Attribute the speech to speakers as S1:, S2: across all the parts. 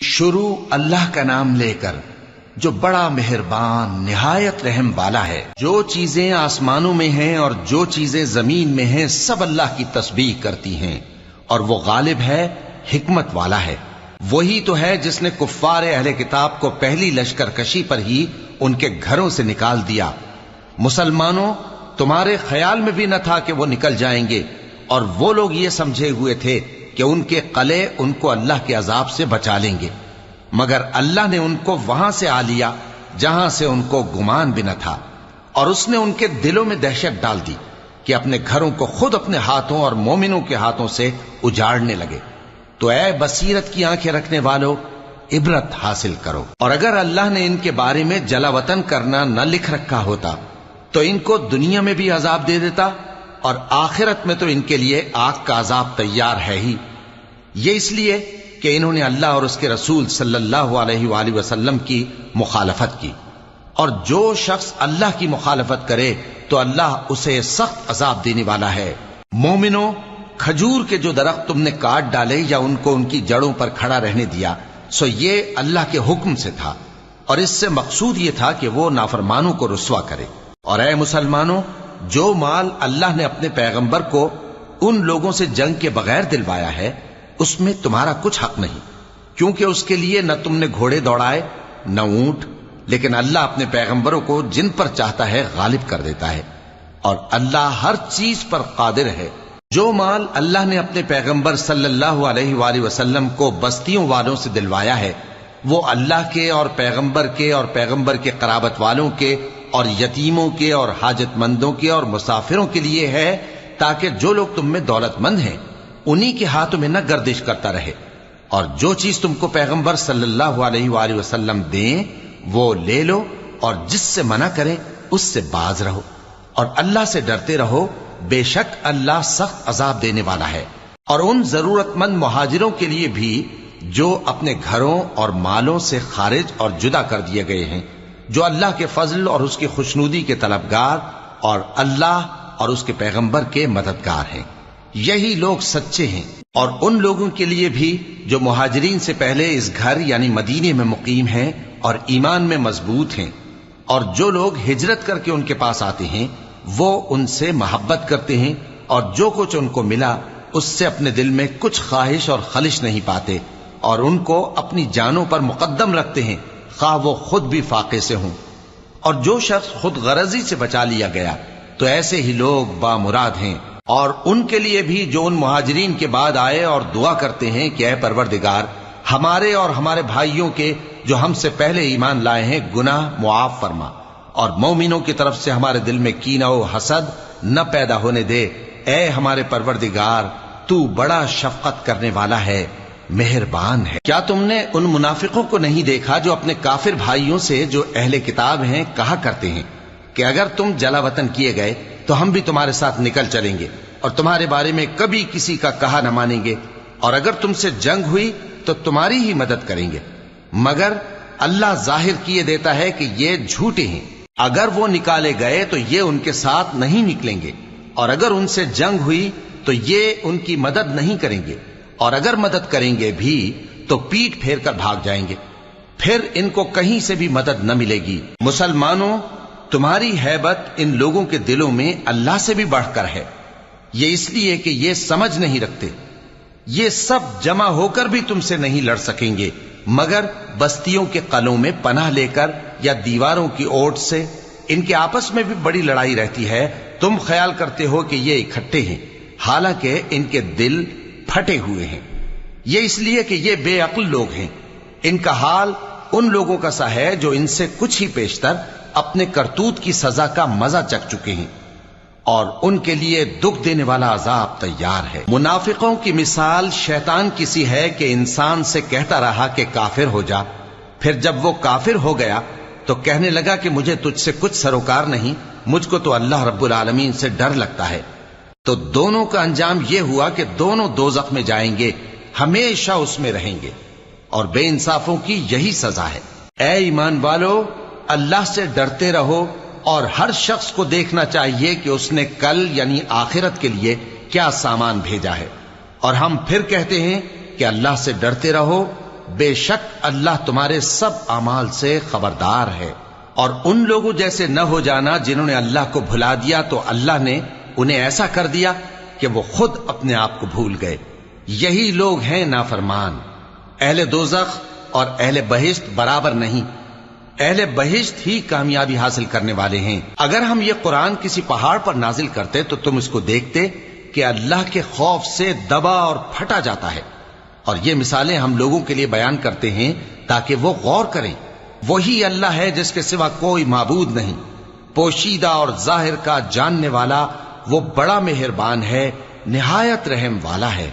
S1: شروع اللہ کا نام لے کر جو بڑا مہربان نہایت رحم والا ہے۔ جو چیزیں آسمانوں میں ہیں اور جو چیزیں زمین میں ہیں سب اللہ کی تسبیح کرتی ہیں، اور وہ غالب ہے، حکمت والا ہے۔ وہی تو ہے جس نے کفار اہل کتاب کو پہلی لشکر کشی پر ہی ان کے گھروں سے نکال دیا۔ مسلمانوں، تمہارے خیال میں بھی نہ تھا کہ وہ نکل جائیں گے، اور وہ لوگ یہ سمجھے ہوئے تھے کہ ان کے قلعے ان کو اللہ کے عذاب سے بچا لیں گے، مگر اللہ نے ان کو وہاں سے آ لیا جہاں سے ان کو گمان بھی نہ تھا، اور اس نے ان کے دلوں میں دہشت ڈال دی کہ اپنے گھروں کو خود اپنے ہاتھوں اور مومنوں کے ہاتھوں سے اجاڑنے لگے۔ تو اے بصیرت کی آنکھیں رکھنے والو، عبرت حاصل کرو۔ اور اگر اللہ نے ان کے بارے میں جلا وطن کرنا نہ لکھ رکھا ہوتا تو ان کو دنیا میں بھی عذاب دے دیتا، اور آخرت میں تو ان کے لیے آگ کا عذاب تیار ہے ہی۔ یہ اس لیے کہ انہوں نے اللہ اور اس کے رسول صلی اللہ علیہ وآلہ وسلم کی مخالفت کی، اور جو شخص اللہ کی مخالفت کرے تو اللہ اسے سخت عذاب دینے والا ہے۔ مومنوں، کھجور کے جو درخت تم نے کاٹ ڈالے یا ان کو ان کی جڑوں پر کھڑا رہنے دیا، سو یہ اللہ کے حکم سے تھا، اور اس سے مقصود یہ تھا کہ وہ نافرمانوں کو رسوا کرے۔ اور اے مسلمانوں، جو مال اللہ نے اپنے پیغمبر کو ان لوگوں سے جنگ کے بغیر دلوایا ہے اس میں تمہارا کچھ حق نہیں، کیونکہ اس کے لیے نہ تم نے گھوڑے دوڑائے نہ اونٹ، لیکن اللہ اپنے پیغمبروں کو جن پر چاہتا ہے غالب کر دیتا ہے، اور اللہ ہر چیز پر قادر ہے۔ جو مال اللہ نے اپنے پیغمبر صلی اللہ علیہ وآلہ وسلم کو بستیوں والوں سے دلوایا ہے وہ اللہ کے اور پیغمبر کے اور پیغمبر کے قرابت والوں کے اور یتیموں کے اور حاجت مندوں کے اور مسافروں کے لیے ہے، تاکہ جو لوگ تم میں دولت مند ہیں انہی کے ہاتھوں میں نہ گردش کرتا رہے، اور جو چیز تم کو پیغمبر صلی اللہ علیہ وآلہ وسلم دیں وہ لے لو، اور جس سے منع کریں اس سے باز رہو، اور اللہ سے ڈرتے رہو، بے شک اللہ سخت عذاب دینے والا ہے۔ اور ان ضرورت مند مہاجروں کے لیے بھی جو اپنے گھروں اور مالوں سے خارج اور جدا کر دیے گئے ہیں، جو اللہ کے فضل اور اس کی خوشنودی کے طلبگار اور اللہ اور اس کے پیغمبر کے مددگار ہیں، یہی لوگ سچے ہیں۔ اور ان لوگوں کے لیے بھی جو مہاجرین سے پہلے اس گھر یعنی مدینے میں مقیم ہیں اور ایمان میں مضبوط ہیں، اور جو لوگ ہجرت کر کے ان کے پاس آتے ہیں وہ ان سے محبت کرتے ہیں، اور جو کچھ ان کو ملا اس سے اپنے دل میں کچھ خواہش اور خلش نہیں پاتے، اور ان کو اپنی جانوں پر مقدم رکھتے ہیں خواہ وہ خود بھی فاقے سے ہوں۔ اور جو شخص خود غرضی سے بچا لیا گیا تو ایسے ہی لوگ بامراد ہیں۔ اور ان کے لیے بھی جو ان مہاجرین کے بعد آئے اور دعا کرتے ہیں کہ اے پروردگار، ہمارے اور ہمارے بھائیوں کے جو ہم سے پہلے ایمان لائے ہیں گناہ معاف فرما، اور مومنوں کی طرف سے ہمارے دل میں کینہ و حسد نہ پیدا ہونے دے۔ اے ہمارے پروردگار، تو بڑا شفقت کرنے والا ہے، مہربان ہے۔ کیا تم نے ان منافقوں کو نہیں دیکھا جو اپنے کافر بھائیوں سے جو اہل کتاب ہیں کہا کرتے ہیں کہ اگر تم جلا وطن کیے گئے تو ہم بھی تمہارے ساتھ نکل چلیں گے، اور تمہارے بارے میں کبھی کسی کا کہا نہ مانیں گے، اور اگر تم سے جنگ ہوئی تو تمہاری ہی مدد کریں گے، مگر اللہ ظاہر کیے دیتا ہے کہ یہ جھوٹے ہیں۔ اگر وہ نکالے گئے تو یہ ان کے ساتھ نہیں نکلیں گے، اور اگر ان سے جنگ ہوئی تو یہ ان کی مدد نہیں کریں گے، اور اگر مدد کریں گے بھی تو پیٹ پھیر کر بھاگ جائیں گے، پھر ان کو کہیں سے بھی مدد نہ ملے گی۔ مسلمانوں، تمہاری ہیبت ان لوگوں کے دلوں میں اللہ سے بھی بڑھ کر ہے، یہ اس لیے کہ یہ سمجھ نہیں رکھتے۔ یہ سب جمع ہو کر بھی تم سے نہیں لڑ سکیں گے، مگر بستیوں کے قلعوں میں پناہ لے کر یا دیواروں کی اوٹ سے۔ ان کے آپس میں بھی بڑی لڑائی رہتی ہے، تم خیال کرتے ہو کہ یہ اکٹھے ہیں، حالانکہ ان کے دل پھٹے ہوئے ہیں۔ یہ اس لیے کہ یہ بے عقل لوگ ہیں۔ ان کا حال ان لوگوں کا سا ہے جو ان سے کچھ ہی پیشتر اپنے کرتوت کی سزا کا مزہ چکھ چکے ہیں، اور ان کے لیے دکھ دینے والا عذاب تیار ہے۔ منافقوں کی مثال شیطان کی سی ہے کہ انسان سے کہتا رہا کہ کافر ہو جا، پھر جب وہ کافر ہو گیا تو کہنے لگا کہ مجھے تجھ سے کچھ سروکار نہیں، مجھ کو تو اللہ رب العالمین سے ڈر لگتا ہے۔ تو دونوں کا انجام یہ ہوا کہ دونوں دوزخ میں جائیں گے، ہمیشہ اس میں رہیں گے، اور بے انصافوں کی یہی سزا ہے۔ اے ایمان والو، اللہ سے ڈرتے رہو، اور ہر شخص کو دیکھنا چاہیے کہ اس نے کل یعنی آخرت کے لیے کیا سامان بھیجا ہے۔ اور ہم پھر کہتے ہیں کہ اللہ سے ڈرتے رہو، بے شک اللہ تمہارے سب اعمال سے خبردار ہے۔ اور ان لوگوں جیسے نہ ہو جانا جنہوں نے اللہ کو بھلا دیا تو اللہ نے انہیں ایسا کر دیا کہ وہ خود اپنے آپ کو بھول گئے۔ یہی لوگ ہیں نافرمان۔ اہل دوزخ اور اہل بہشت برابر نہیں، اہل بہشت ہی کامیابی حاصل کرنے والے ہیں۔ اگر ہم یہ قرآن کسی پہاڑ پر نازل کرتے تو تم اس کو دیکھتے کہ اللہ کے خوف سے دبا اور پھٹا جاتا ہے۔ اور یہ مثالیں ہم لوگوں کے لیے بیان کرتے ہیں تاکہ وہ غور کریں۔ وہی اللہ ہے جس کے سوا کوئی معبود نہیں، پوشیدہ اور ظاہر کا جاننے والا، وہ بڑا مہربان ہے، نہایت رحم والا ہے۔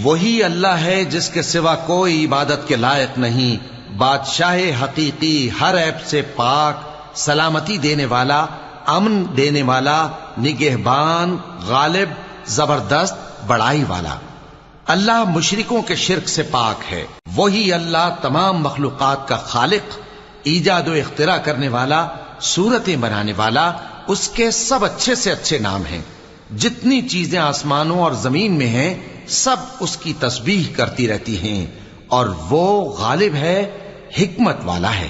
S1: وہی اللہ ہے جس کے سوا کوئی عبادت کے لائق نہیں، بادشاہ حقیقی، ہر عیب سے پاک، سلامتی دینے والا، امن دینے والا، نگہبان، غالب، زبردست، بڑائی والا۔ اللہ مشرکوں کے شرک سے پاک ہے۔ وہی اللہ تمام مخلوقات کا خالق، ایجاد و اختراع کرنے والا، صورتیں بنانے والا، اس کے سب اچھے سے اچھے نام ہیں۔ جتنی چیزیں آسمانوں اور زمین میں ہیں سب اس کی تسبیح کرتی رہتی ہیں، اور وہ غالب ہے، حکمت والا ہے۔